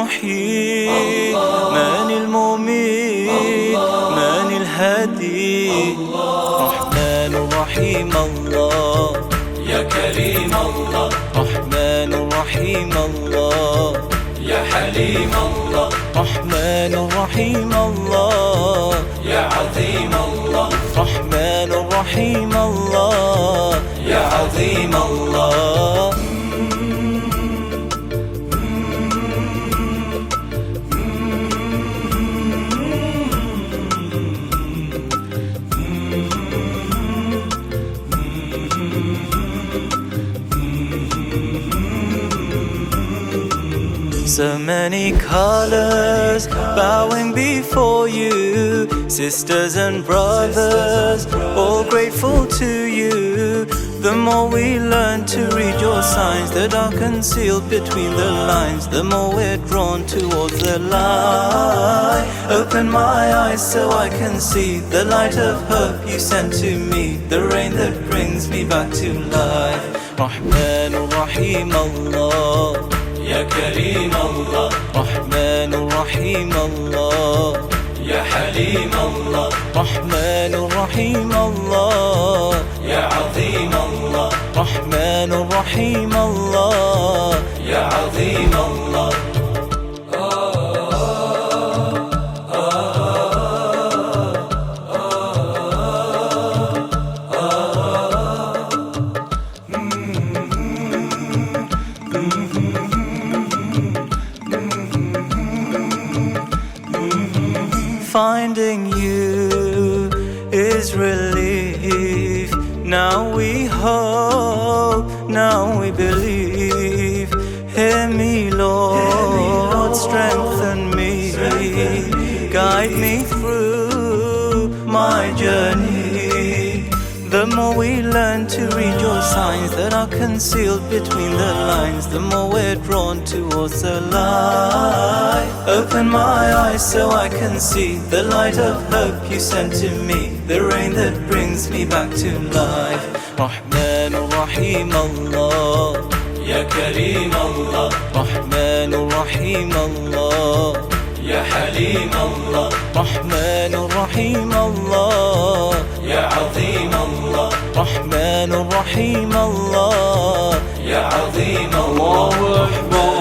المحيي من المميت من الهادي رحمن رحيم الله يا كريم الله رحمن رحيم الله يا حليم الله رحمن رحيم الله يا عظيم الله رحمن رحيم الله يا عظيم الله So many colors bowing before you, sisters and brothers, all grateful to you. The more we learn to read your signs that are concealed between the lines, the more we're drawn towards the light. Open my eyes so I can see the light of hope you sent to me, the rain that brings me back to life. Rahman Rahim Allah يا كريم الله رحمن رحيم الله يا حليم الله رحمن رحيم الله يا عظيم الله رحمن رحيم الله يا عظيم الله Finding you is relief. Now we hope, now we believe. Hear me, Lord, strengthen me, guide me through my journey. The more we learn to read your signs that are concealed between the lines, the more we're drawn towards the light. Open my eyes so I can see the light of hope you sent to me, the rain that brings me back to life. Rahman Rahim Allah يا كريم الله Rahman Rahim Allah يا حليم الله Rahman Rahim Allah يا عظيم الله Rahman Rahim Allah يا عظيم الله أكبر